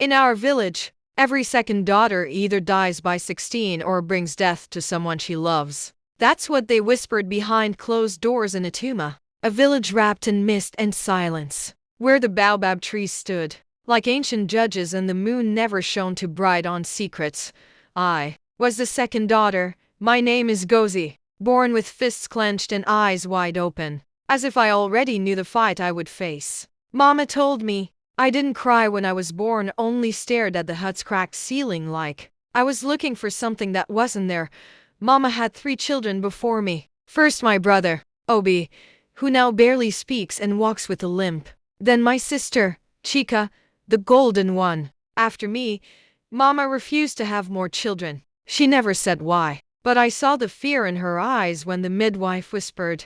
In our village, every second daughter either dies by 16 or brings death to someone she loves. That's what they whispered behind closed doors in Ituma, a village wrapped in mist and silence, where the baobab trees stood, like ancient judges, and the moon never shone too bright on secrets. I was the second daughter. My name is Ngozi, born with fists clenched and eyes wide open, as if I already knew the fight I would face. Mama told me I didn't cry when I was born, only stared at the hut's cracked ceiling like I was looking for something that wasn't there. Mama had 3 children before me. First my brother, Obi, who now barely speaks and walks with a limp. Then my sister, Chika, the golden one. After me, Mama refused to have more children. She never said why, but I saw the fear in her eyes when the midwife whispered,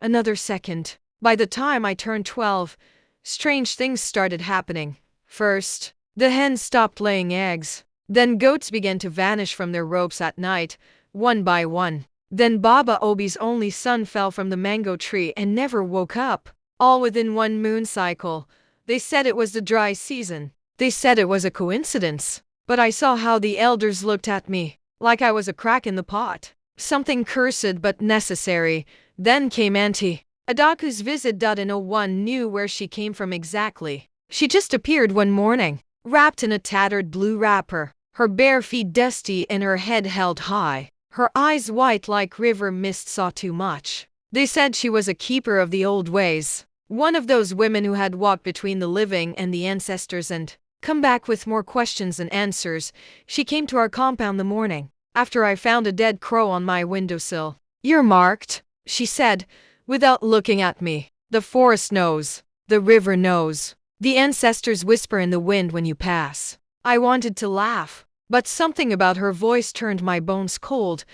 "Another second." By the time I turned 12, strange things started happening. First, the hens stopped laying eggs. Then goats began to vanish from their ropes at night, one by one. Then Baba Obi's only son fell from the mango tree and never woke up, all within 1 moon cycle. They said it was the dry season. They said it was a coincidence. But I saw how the elders looked at me, like I was a crack in the pot. Something cursed but necessary. Then came Auntie Adaku's visit. No one knew where she came from exactly. She just appeared one morning, wrapped in a tattered blue wrapper, her bare feet dusty and her head held high, her eyes white like river mist saw too much. They said she was a keeper of the old ways, one of those women who had walked between the living and the ancestors and come back with more questions than answers. She came to our compound the morning after I found a dead crow on my windowsill. "You're marked," she said, without looking at me. "The forest knows. The river knows. The ancestors whisper in the wind when you pass." I wanted to laugh, but something about her voice turned my bones cold.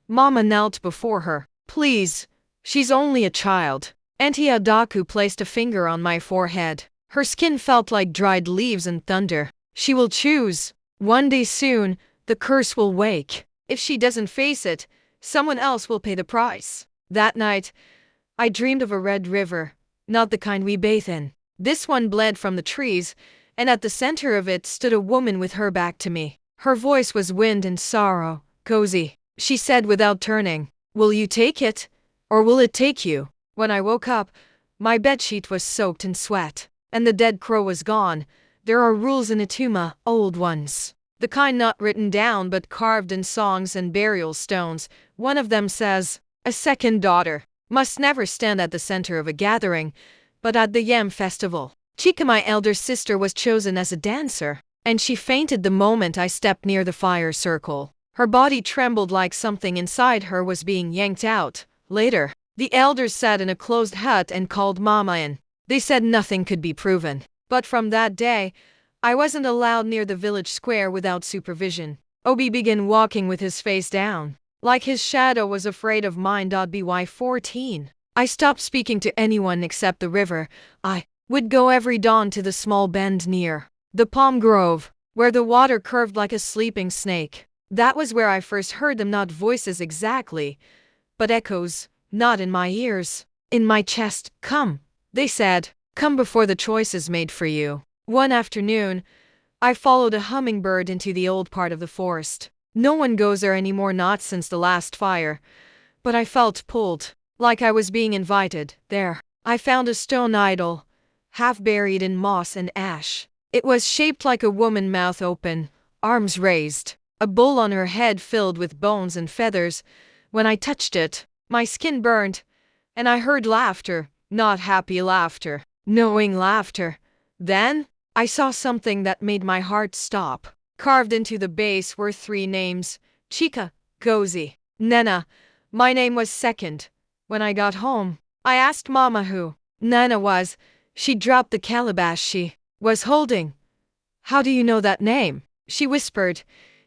Mama knelt before her. "Please, she's only a child." Auntie Adaku placed a finger on my forehead. Her skin felt like dried leaves and thunder. "She will choose. One day soon, the curse will wake. If she doesn't face it, someone else will pay the price." That night, I dreamed of a red river, not the kind we bathe in. This one bled from the trees, and at the center of it stood a woman with her back to me. Her voice was wind and sorrow. "Ngozi," she said without turning, "will you take it, or will it take you?" When I woke up, my bedsheet was soaked in sweat, and the dead crow was gone. There are rules in Ituma, old ones. The kind not written down but carved in songs and burial stones. One of them says, a second daughter must never stand at the center of a gathering, but at the yam festival. Chika, my elder sister, was chosen as a dancer, and she fainted the moment I stepped near the fire circle. Her body trembled like something inside her was being yanked out. Later, the elders sat in a closed hut and called Mama in. They said nothing could be proven. But from that day, I wasn't allowed near the village square without supervision. Obi began walking with his face down, like his shadow was afraid of mine. By 14, I stopped speaking to anyone except the river. I would go every dawn to the small bend near the palm grove, where the water curved like a sleeping snake. That was where I first heard them, not voices exactly, but echoes, not in my ears, in my chest. "Come," they said, "come before the choice is made for you." One afternoon, I followed a hummingbird into the old part of the forest. No one goes there anymore, not since the last fire, but I felt pulled, like I was being invited. There, I found a stone idol, half buried in moss and ash. It was shaped like a woman, mouth open, arms raised, a bowl on her head filled with bones and feathers. When I touched it, my skin burned, and I heard laughter, not happy laughter, knowing laughter. Then, I saw something that made my heart stop. Carved into the base were 3 names: Chika, Ngozi, Nena. My name was second. When I got home, I asked Mama who Nena was. She dropped the calabash she was holding. "How do you know that name?" she whispered.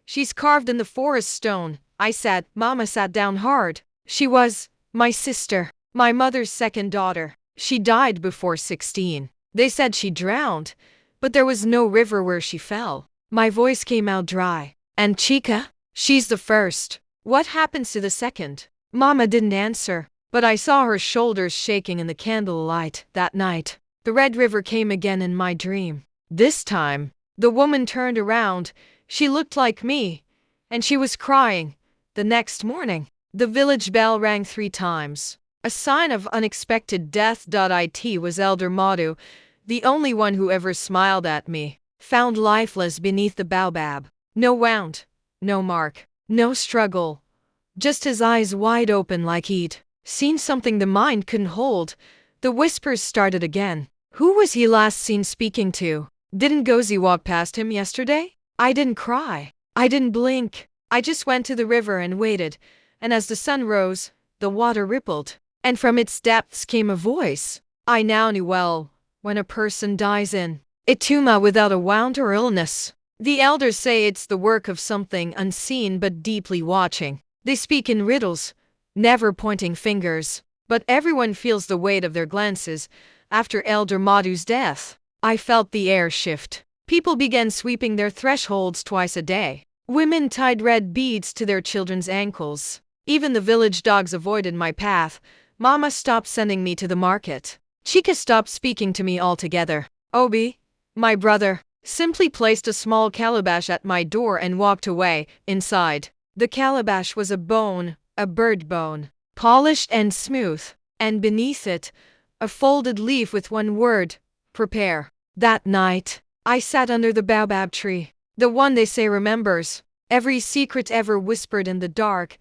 "She's carved in the forest stone," I said. Mama sat down hard. "She was my sister, my mother's second daughter. She died before 16. They said she drowned, but there was no river where she fell." My voice came out dry. "And Chika? She's the first. What happens to the second?" Mama didn't answer, but I saw her shoulders shaking in the candlelight. That night, the Red River came again in my dream. This time, The woman turned around. She looked like me, and she was crying. The next morning, the village bell rang 3 times. A sign of unexpected death. It was Elder Madhu, the only one who ever smiled at me, found lifeless beneath the baobab. No wound, no mark, no struggle. Just his eyes wide open like he'd seen something the mind couldn't hold. The whispers started again. Who was he last seen speaking to? Didn't Ngozi walk past him yesterday? I didn't cry. I didn't blink. I just went to the river and waited, and as the sun rose, the water rippled, and from its depths came a voice I now knew well. When a person dies in Ituma without a wound or illness, the elders say it's the work of something unseen but deeply watching. They speak in riddles, never pointing fingers, but everyone feels the weight of their glances. After Elder Madhu's death, I felt the air shift. People began sweeping their thresholds twice a day. Women tied red beads to their children's ankles. Even the village dogs avoided my path. Mama stopped sending me to the market. Chika stopped speaking to me altogether. Obi, my brother, simply placed a small calabash at my door and walked away. Inside, the calabash was a bone, a bird bone, polished and smooth, and beneath it, a folded leaf with one word, prepare. That night, I sat under the baobab tree, the one they say remembers every secret ever whispered in the dark.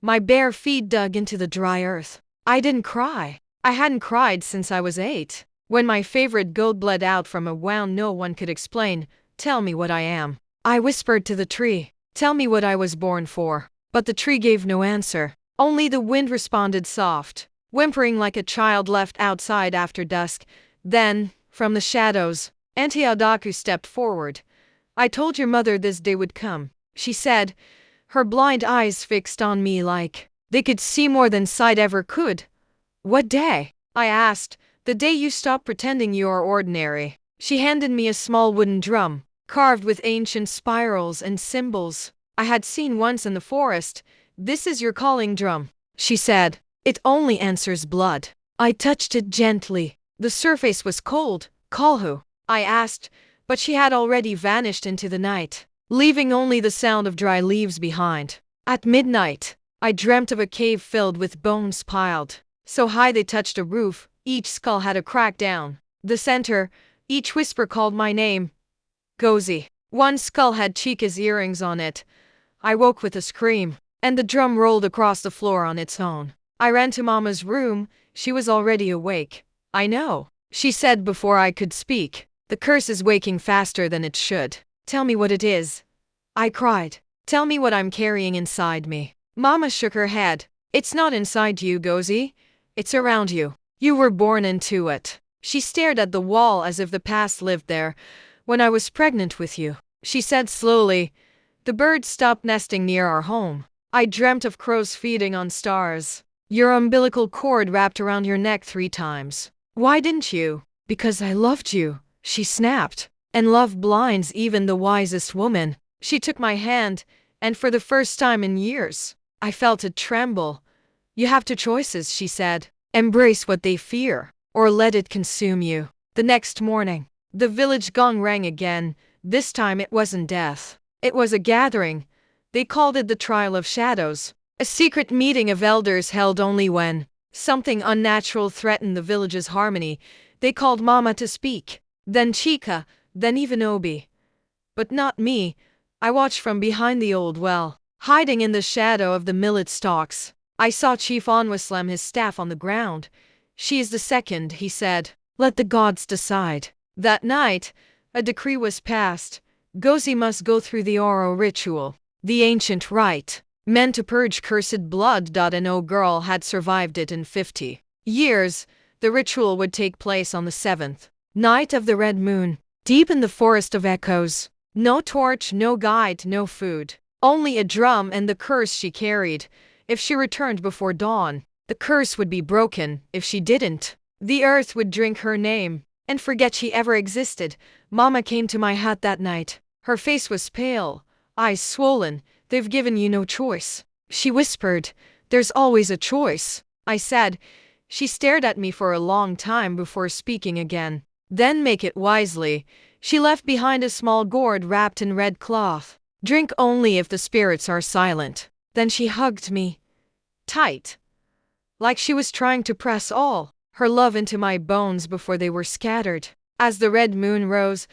My bare feet dug into the dry earth. I didn't cry. I hadn't cried since I was 8. When my favorite goat bled out from a wound no one could explain. Tell me what I am, I whispered to the tree. Tell me what I was born for. But the tree gave no answer. Only the wind responded soft, whimpering like a child left outside after dusk. Then, from the shadows, Auntie Adaku stepped forward. I told your mother this day would come, she said, her blind eyes fixed on me like they could see more than sight ever could. What day? I asked. The day you stop pretending you are ordinary. She handed me a small wooden drum, carved with ancient spirals and symbols I had seen once in the forest. This is your calling drum, she said. It only answers blood. I touched it gently. The surface was cold. Call who? I asked, but she had already vanished into the night, leaving only the sound of dry leaves behind. At midnight, I dreamt of a cave filled with bones piled so high they touched a roof. Each skull had a crack down the center. Each whisper called my name. Ngozi. One skull had Chika's earrings on it. I woke with a scream, and the drum rolled across the floor on its own. I ran to Mama's room. She was already awake. I know, she said before I could speak. The curse is waking faster than it should. Tell me what it is, I cried. Tell me what I'm carrying inside me. Mama shook her head. It's not inside you, Ngozi. It's around you. You were born into it. She stared at the wall as if the past lived there. When I was pregnant with you, she said slowly, the birds stopped nesting near our home. I dreamt of crows feeding on stars. Your umbilical cord wrapped around your neck 3 times. Why didn't you? Because I loved you, she snapped. And love blinds even the wisest woman. She took my hand, and for the first time in years, I felt it tremble. You have 2 choices, she said. Embrace what they fear, or let it consume you. The next morning, the village gong rang again. This time it wasn't death. It was a gathering. They called it the Trial of Shadows. A secret meeting of elders held only when something unnatural threatened the village's harmony. They called Mama to speak. Then Chika, then even Obi. But not me. I watched from behind the old well, hiding in the shadow of the millet stalks. I saw Chief Anwa slam his staff on the ground. She is the second, he said. Let the gods decide. That night, a decree was passed. Ngozi must go through the Oro ritual, the ancient rite, meant to purge cursed blood. No girl had survived it in 50 years. The ritual would take place on the 7th night of the red moon, deep in the forest of echoes. No torch, no guide, no food. Only a drum and the curse she carried. If she returned before dawn, the curse would be broken. If she didn't, the earth would drink her name and forget she ever existed. Mama came to my hut that night. Her face was pale, eyes swollen. They've given you no choice, she whispered. There's always a choice, I said. She stared at me for a long time before speaking again. Then make it wisely, She left behind a small gourd wrapped in red cloth. Drink only if the spirits are silent. Then she hugged me tight, like she was trying to press all her love into my bones before they were scattered. As the red moon rose,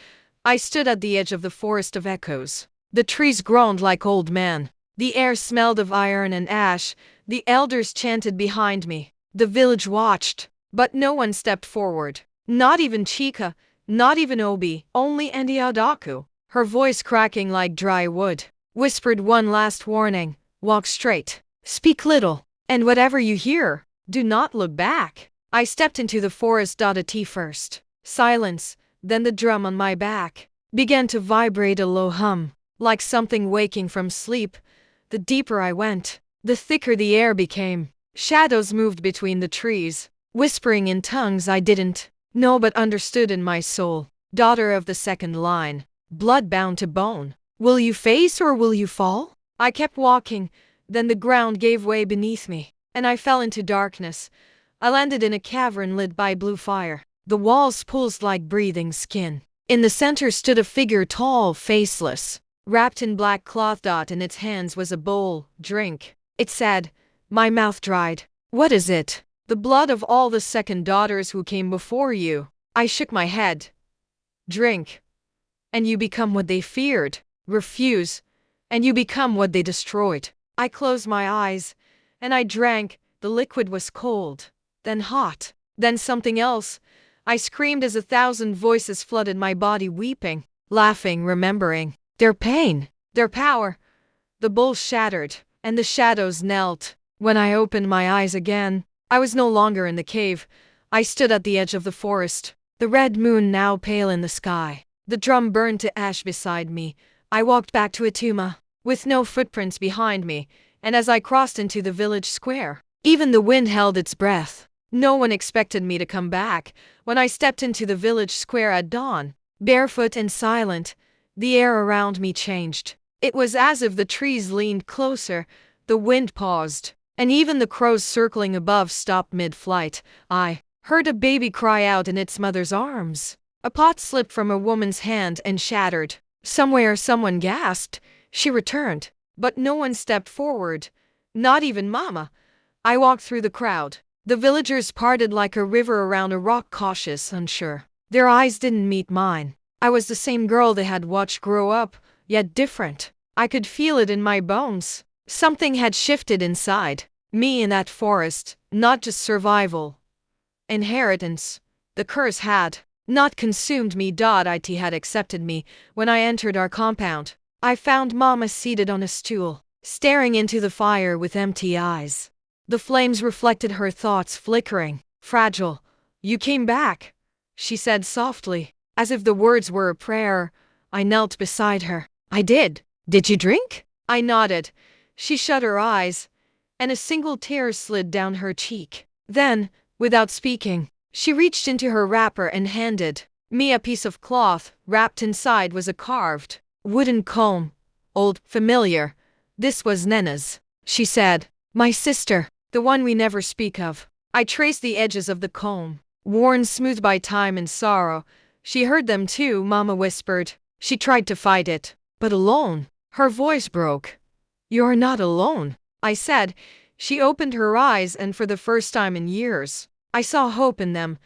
I stood at the edge of the forest of echoes. The trees groaned like old men. The air smelled of iron and ash. The elders chanted behind me. The village watched, but no one stepped forward. Not even Chika, not even Obi, only Ndiadaku, her voice cracking like dry wood, whispered one last warning: walk straight, speak little, and whatever you hear, do not look back. I stepped into the forest. A tea first. Silence, then the drum on my back began to vibrate, a low hum, like something waking from sleep. The deeper I went, the thicker the air became. Shadows moved between the trees, whispering in tongues I didn't know but understood in my soul. Daughter of the second line, blood bound to bone, will you face or will you fall? I kept walking, then the ground gave way beneath me, and I fell into darkness. I landed in a cavern lit by blue fire. The walls pulsed like breathing skin. In the center stood a figure, tall, faceless, wrapped in black cloth. In its hands was a bowl. Drink, it said. My mouth dried. What is it? The blood of all the second daughters who came before you. I shook my head. Drink, and you become what they feared. Refuse, and you become what they destroyed. I closed my eyes, and I drank. The liquid was cold, then hot, then something else. I screamed as 1,000 voices flooded my body, weeping, laughing, remembering their pain, their power. The bowl shattered, and the shadows knelt. When I opened my eyes again, I was no longer in the cave. I stood at the edge of the forest, the red moon now pale in the sky. The drum burned to ash beside me. I walked back to Ituma, with no footprints behind me, and as I crossed into the village square, even the wind held its breath. No one expected me to come back. When I stepped into the village square at dawn, barefoot and silent, the air around me changed. It was as if the trees leaned closer, the wind paused, and even the crows circling above stopped mid-flight. I heard a baby cry out in its mother's arms. A pot slipped from a woman's hand and shattered. Somewhere someone gasped. She returned, but no one stepped forward, not even Mama. I walked through the crowd. The villagers parted like a river around a rock, cautious, unsure. Their eyes didn't meet mine. I was the same girl they had watched grow up, yet different. I could feel it in my bones. Something had shifted inside me in that forest, not just survival. Inheritance. The curse had not consumed me. It had accepted me. When I entered our compound, I found Mama seated on a stool, staring into the fire with empty eyes. The flames reflected her thoughts, flickering. Fragile. You came back, she said softly, as if the words were a prayer. I knelt beside her. I did. Did you drink? I nodded. She shut her eyes, and a single tear slid down her cheek. Then, without speaking, she reached into her wrapper and handed me a piece of cloth. Wrapped inside was a carved wooden comb. Old, familiar. This was Nena's, she said. My sister. The one we never speak of. I traced the edges of the comb, worn smooth by time and sorrow. She heard them too, Mama whispered. She tried to fight it, but alone. Her voice broke. You're not alone, I said. She opened her eyes, and for the first time in years, I saw hope in them.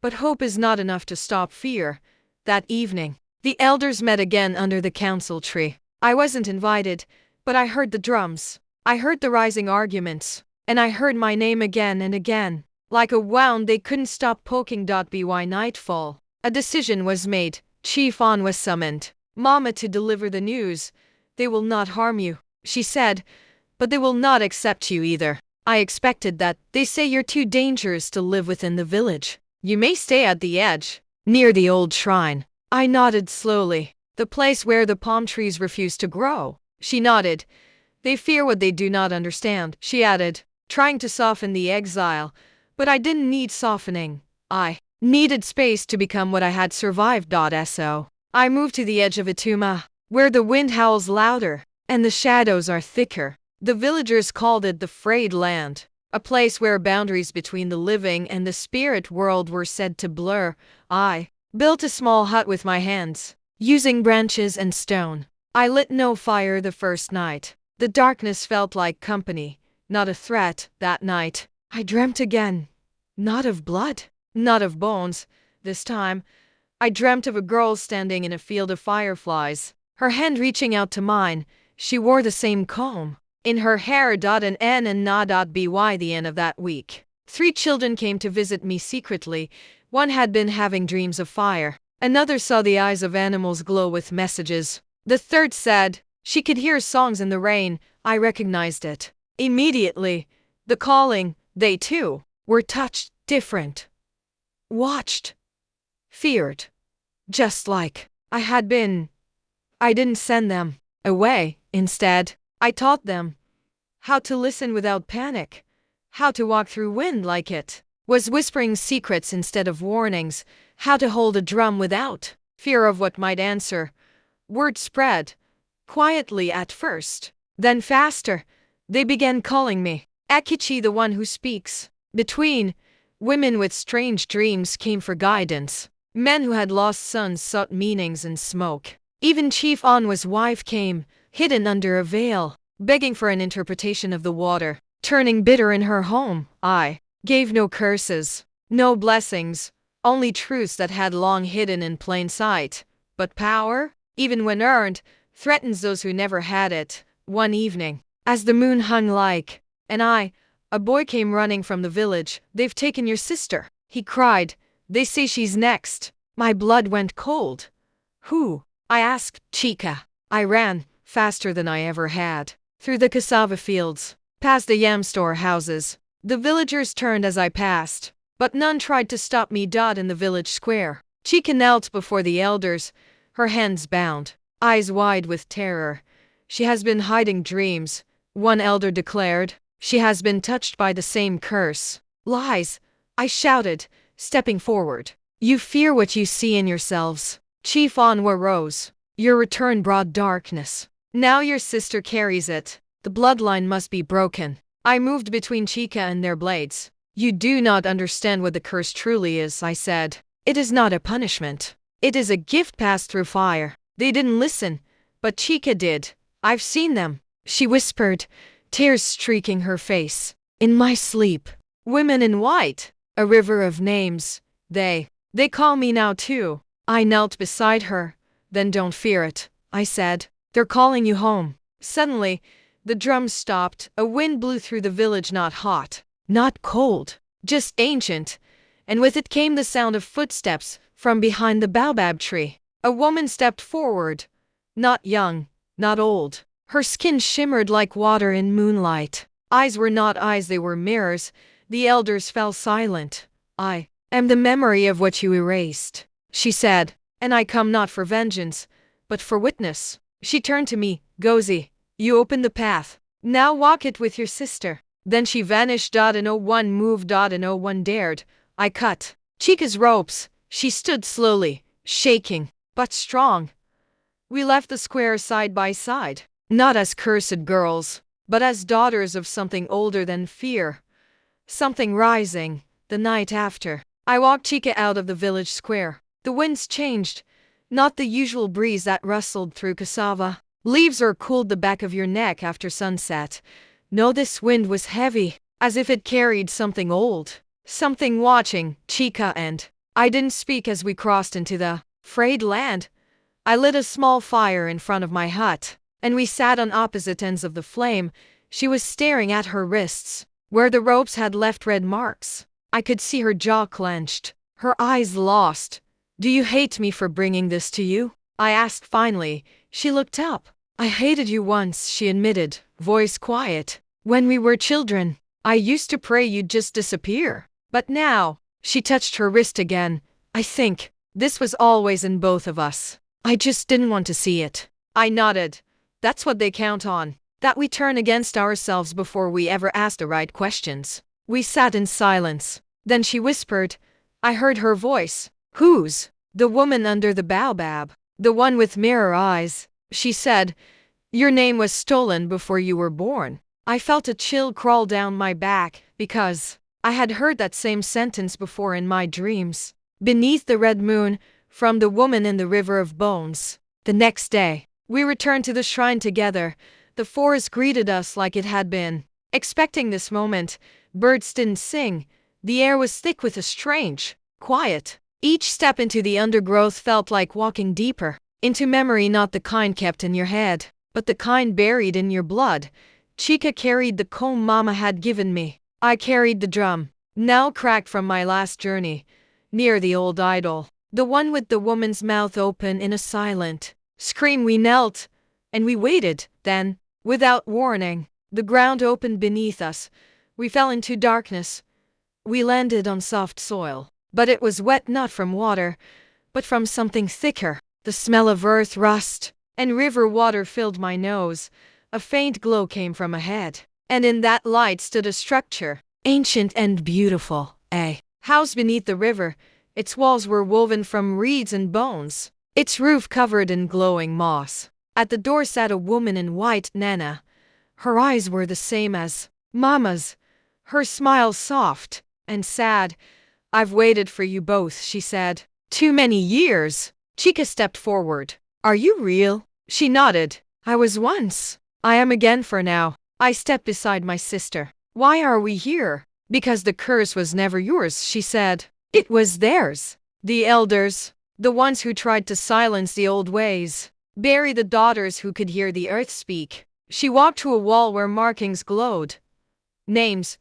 But hope is not enough to stop fear. That evening, the elders met again under the council tree. I wasn't invited, but I heard the drums. I heard the rising arguments. And I heard my name again and again. Like a wound they couldn't stop poking. By nightfall, a decision was made. Chief On was summoned. Mama to deliver the news. They will not harm you, she said, but they will not accept you either. I expected that. They say you're too dangerous to live within the village. You may stay at the edge, near the old shrine. I nodded slowly. The place where the palm trees refuse to grow. She nodded. They fear what they do not understand, she added, trying to soften the exile. But I didn't need softening. I needed space to become what I had survived. So I moved to the edge of Ituma, where the wind howls louder, and the shadows are thicker. The villagers called it the frayed land, a place where boundaries between the living and the spirit world were said to blur. I Built a small hut with my hands, using branches and stone. I lit no fire the first night. The darkness felt like company, not a threat. That night, I dreamt again. Not of blood, not of bones. This time, I dreamt of a girl standing in a field of fireflies, her hand reaching out to mine. She wore the same comb in her hair. An N and by the end of that week, 3 children came to visit me secretly. One had been having dreams of fire. Another saw the eyes of animals glow with messages. The third said she could hear songs in the rain. I recognized it immediately. The calling. They too were touched, different, watched, feared, just like I had been. I didn't send them away. Instead, I taught them how to listen without panic, how to walk through wind like it was whispering secrets instead of warnings, how to hold a drum without fear of what might answer. Word spread, quietly at first, then faster. They began calling me Akichi, the one who speaks. Between, women with strange dreams came for guidance. Men who had lost sons sought meanings in smoke. Even Chief Onwa's wife came, hidden under a veil, begging for an interpretation of the water, turning bitter in her home. I gave no curses, no blessings, only truths that had long hidden in plain sight. But power, even when earned, threatens those who never had it. One evening, as the moon hung like an eye, a boy came running from the village. "They've taken your sister," he cried. "They say she's next." My blood went cold. "Who?" I asked. "Chica." I ran, faster than I ever had, through the cassava fields, past the yam store houses. The villagers turned as I passed, but none tried to stop me. In the village square, Chica knelt before the elders, her hands bound, eyes wide with terror. "She has been hiding dreams," one elder declared. "She has been touched by the same curse." "Lies," I shouted, stepping forward. "You fear what you see in yourselves." Chief Onwa rose. "Your return brought darkness. Now your sister carries it. The bloodline must be broken." I moved between Chica and their blades. "You do not understand what the curse truly is," I said. "It is not a punishment. It is a gift passed through fire." They didn't listen, but Chica did. "I've seen them," she whispered, tears streaking her face. "In my sleep. Women in white. A river of names. They call me now too." I knelt beside her. "Then don't fear it," I said. "They're calling you home." Suddenly, the drums stopped. A wind blew through the village, not hot, not cold, just ancient, and with it came the sound of footsteps from behind the baobab tree. A woman stepped forward, not young, not old. Her skin shimmered like water in moonlight. Eyes were not eyes, they were mirrors. The elders fell silent. "I am the memory of what you erased," she said, "and I come not for vengeance, but for witness." She turned to me. "Ngozi, you opened the path. Now walk it with your sister." Then she vanished. No one moved. No one dared. I cut Chica's ropes. She stood slowly, shaking, but strong. We left the square side by side, not as cursed girls, but as daughters of something older than fear, something rising. The night after, I walked Chica out of the village square. The winds changed, not the usual breeze that rustled through cassava leaves or cooled the back of your neck after sunset. No, this wind was heavy, as if it carried something old, something watching. Chica and I didn't speak as we crossed into the frayed land. I lit a small fire in front of my hut, and we sat on opposite ends of the flame. She was staring at her wrists, where the ropes had left red marks. I could see her jaw clenched, her eyes lost. "Do you hate me for bringing this to you?" I asked finally. She looked up. "I hated you once," she admitted, voice quiet. "When we were children, I used to pray you'd just disappear. But now," she touched her wrist again, "I think this was always in both of us. I just didn't want to see it." I nodded. "That's what they count on, that we turn against ourselves before we ever ask the right questions." We sat in silence. Then she whispered. I heard her voice. "Who's?" "The woman under the baobab. The one with mirror eyes." She said, "Your name was stolen before you were born." I felt a chill crawl down my back, because I had heard that same sentence before in my dreams. Beneath the red moon, from the woman in the river of bones. The next day, we returned to the shrine together. The forest greeted us like it had been expecting this moment. Birds didn't sing. The air was thick with a strange quiet. Each step into the undergrowth felt like walking deeper into memory, not the kind kept in your head, but the kind buried in your blood. Chica carried the comb Mama had given me. I carried the drum, now cracked from my last journey, near the old idol, the one with the woman's mouth open in a silent scream. We knelt, and we waited. Then, without warning, the ground opened beneath us. We fell into darkness. We landed on soft soil, but it was wet not from water, but from something thicker. The smell of earth, rust, and river water filled my nose. A faint glow came from ahead, and in that light stood a structure, ancient and beautiful, a house beneath the river. Its walls were woven from reeds and bones, its roof covered in glowing moss. At the door sat a woman in white, Nana. Her eyes were the same as Mama's, her smile soft and sad. "I've waited for you both," she said. "Too many years." Chica stepped forward. "Are you real?" She nodded. "I was once. I am again for now." I stepped beside my sister. "Why are we here?" "Because the curse was never yours," she said. "It was theirs. The elders, the ones who tried to silence the old ways, bury the daughters who could hear the earth speak." She walked to a wall where markings glowed. "Names.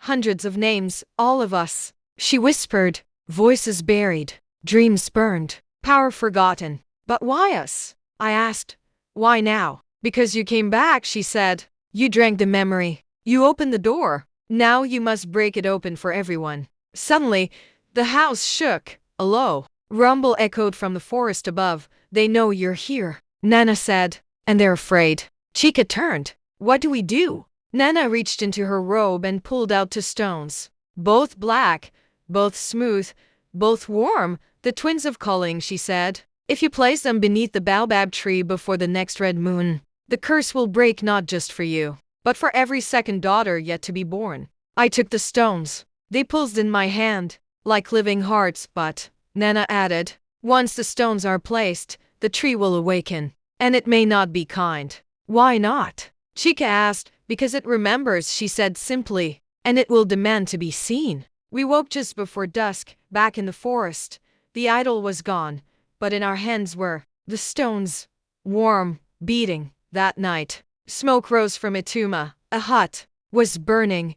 Hundreds of names, all of us," she whispered. "Voices buried, dreams burned, power forgotten." "But why us?" I asked. "Why now?" "Because you came back," she said. "You drank the memory. You opened the door. Now you must break it open for everyone." Suddenly, the house shook. A low rumble echoed from the forest above. "They know you're here," Nana said, "and they're afraid." Chica turned. "What do we do?" Nana reached into her robe and pulled out 2 stones. Both black, both smooth, both warm, the twins of calling, she said. "If you place them beneath the baobab tree before the next red moon, the curse will break not just for you, but for every second daughter yet to be born." I took the stones. They pulsed in my hand, like living hearts, but, Nana added, once the stones are placed, the tree will awaken. And it may not be kind. "Why not?" Chica asked. "Because it remembers," she said simply, "and it will demand to be seen." We woke just before dusk, back in the forest. The idol was gone, but in our hands were the stones, warm, beating. That night, smoke rose from Ituma. A hut was burning.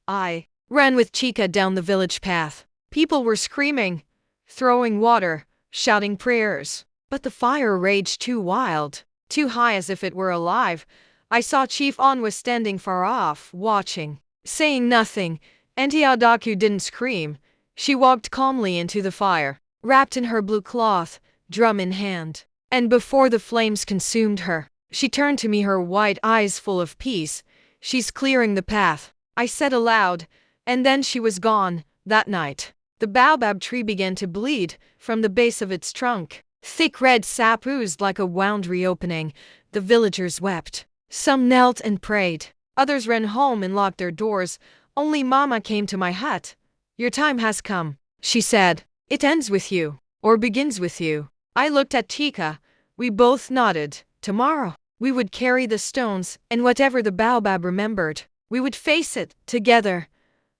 I ran with Chica down the village path. People were screaming, throwing water, shouting prayers. But the fire raged too wild, too high, as if it were alive. I saw Chief Onwa standing far off, watching, saying nothing. Adaku didn't scream. She walked calmly into the fire, wrapped in her blue cloth, drum in hand. And before the flames consumed her, she turned to me, her white eyes full of peace. "She's clearing the path," I said aloud, and then she was gone. That night, the baobab tree began to bleed from the base of its trunk. Thick red sap oozed like a wound reopening. The villagers wept. Some knelt and prayed. Others ran home and locked their doors. Only Mama came to my hut. "Your time has come," she said. "It ends with you, or begins with you." I looked at Chica. We both nodded. Tomorrow, we would carry the stones, and whatever the baobab remembered, we would face it together.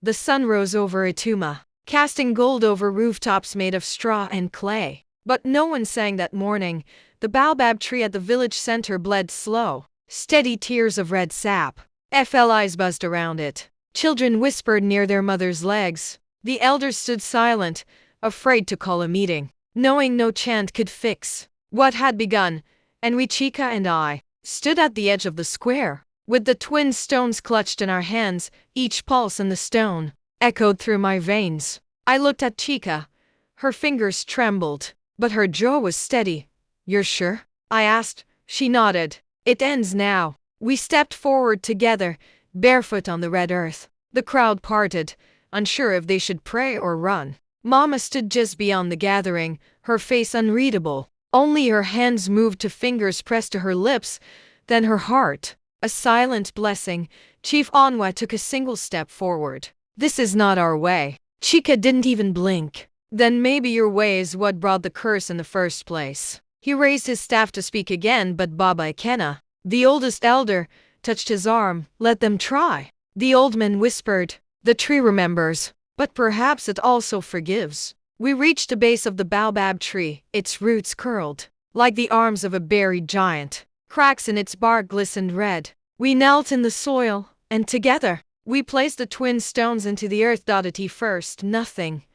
The sun rose over Ituma, casting gold over rooftops made of straw and clay. But no one sang that morning. The baobab tree at the village center bled slow, steady tears of red sap. FLIs buzzed around it. Children whispered near their mothers' legs. The elders stood silent, afraid to call a meeting, knowing no chant could fix what had begun. And we, Chica and I, stood at the edge of the square, with the twin stones clutched in our hands. Each pulse in the stone echoed through my veins. I looked at Chica. Her fingers trembled, but her jaw was steady. "You're sure?" I asked. She nodded. "It ends now." We stepped forward together, barefoot on the red earth. The crowd parted, unsure if they should pray or run. Mama stood just beyond the gathering, her face unreadable. Only her hands moved to fingers pressed to her lips, then her heart. A silent blessing. Chief Onwa took a single step forward. "This is not our way." Chica didn't even blink. Then maybe your way is what brought the curse in the first place. He raised his staff to speak again, but Baba Ikena, the oldest elder, touched his arm. Let them try. The old man whispered, the tree remembers, but perhaps it also forgives. We reached the base of the baobab tree, its roots curled, like the arms of a buried giant. Cracks in its bark glistened red. We knelt in the soil, and together, we placed the twin stones into the earth. At first, nothing.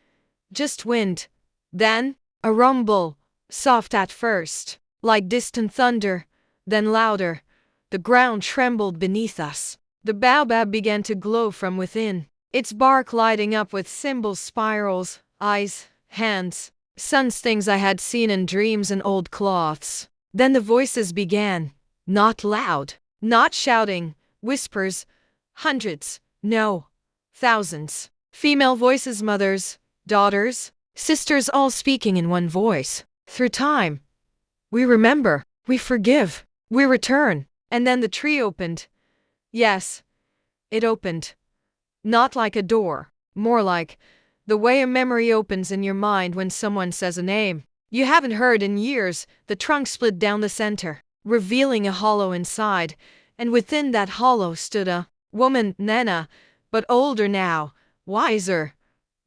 Just wind. Then, a rumble, soft at first, like distant thunder, then louder. The ground trembled beneath us. The baobab began to glow from within, its bark lighting up with symbols, spirals, eyes, hands, suns, things I had seen in dreams and old cloths. Then the voices began, not loud, not shouting, whispers, hundreds, no, thousands. Female voices, mothers, daughters, sisters, all speaking in one voice. Through time, we remember, we forgive, we return. And then the tree opened. Yes, it opened. Not like a door, more like the way a memory opens in your mind when someone says a name you haven't heard in years. The trunk split down the center, revealing a hollow inside, and within that hollow stood a woman, Nana, but older now, wiser,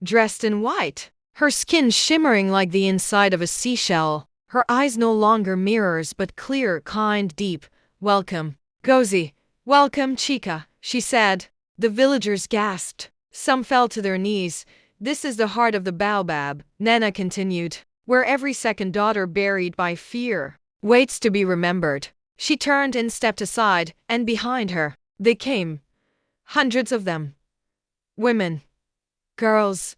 dressed in white, her skin shimmering like the inside of a seashell, her eyes no longer mirrors but clear, kind, deep. Welcome, Ngozi. Welcome, Chika, she said. The villagers gasped. Some fell to their knees. This is the heart of the baobab, Nana continued, where every second daughter buried by fear waits to be remembered. She turned and stepped aside, and behind her, they came. Hundreds of them. Women. Girls.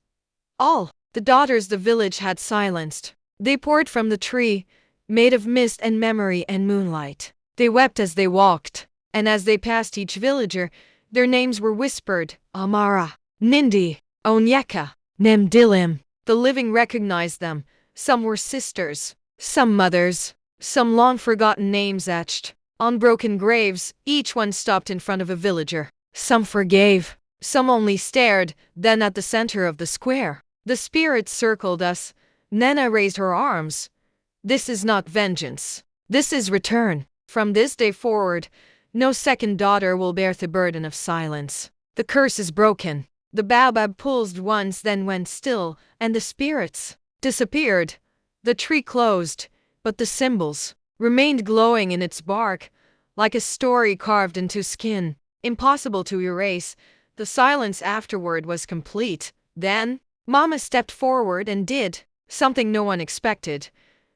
All the daughters the village had silenced. They poured from the tree, made of mist and memory and moonlight. They wept as they walked, and as they passed each villager, their names were whispered, Amara, Nindi, Onyeka, Nemdilim. The living recognized them. Some were sisters, some mothers, some long-forgotten names etched on broken graves. Each one stopped in front of a villager. Some forgave, some only stared. Then at the center of the square, the spirits circled us. Nana raised her arms. This is not vengeance. This is return. From this day forward, no second daughter will bear the burden of silence. The curse is broken. The baobab pulsed once, then went still, and the spirits disappeared. The tree closed, but the symbols remained glowing in its bark, like a story carved into skin, impossible to erase. The silence afterward was complete. Then, Mama stepped forward and did something no one expected.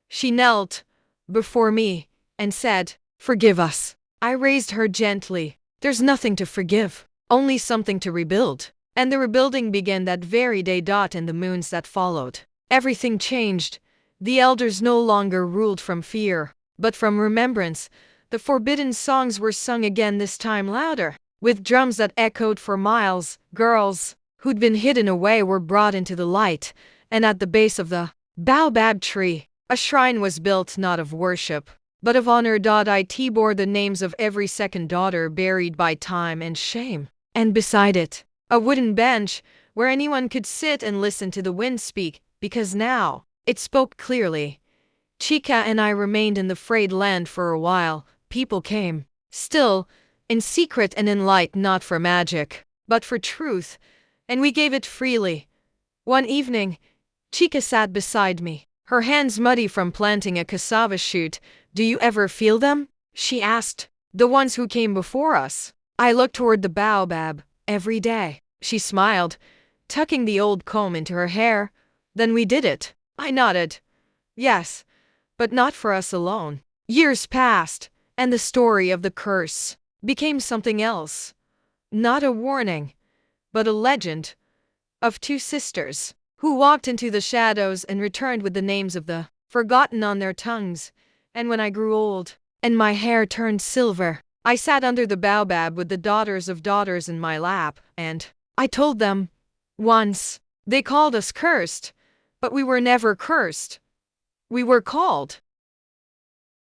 She knelt before me and said, "Forgive us." I raised her gently. There's nothing to forgive, only something to rebuild. And the rebuilding began that very day. In the moons that followed, everything changed. The elders no longer ruled from fear, but from remembrance. The forbidden songs were sung again, this time louder, with drums that echoed for miles. Girls who'd been hidden away were brought into the light, and at the base of the baobab tree, a shrine was built, not of worship, but of honor. It bore the names of every second daughter buried by time and shame, and beside it, a wooden bench where anyone could sit and listen to the wind speak, because now it spoke clearly. Chika and I remained in the frayed land for a while. People came, still, in secret and in light, not for magic, but for truth, and we gave it freely. One evening, Chika sat beside me, her hands muddy from planting a cassava shoot. "Do you ever feel them?" she asked. "The ones who came before us." I looked toward the baobab. "Every day," she smiled, tucking the old comb into her hair. "Then we did it." I nodded. "Yes, but not for us alone." Years passed, and the story of the curse became something else. Not a warning, but a legend of two sisters who walked into the shadows and returned with the names of the forgotten on their tongues. And when I grew old, and my hair turned silver, I sat under the baobab with the daughters of daughters in my lap, and I told them, once, they called us cursed, but we were never cursed. We were called.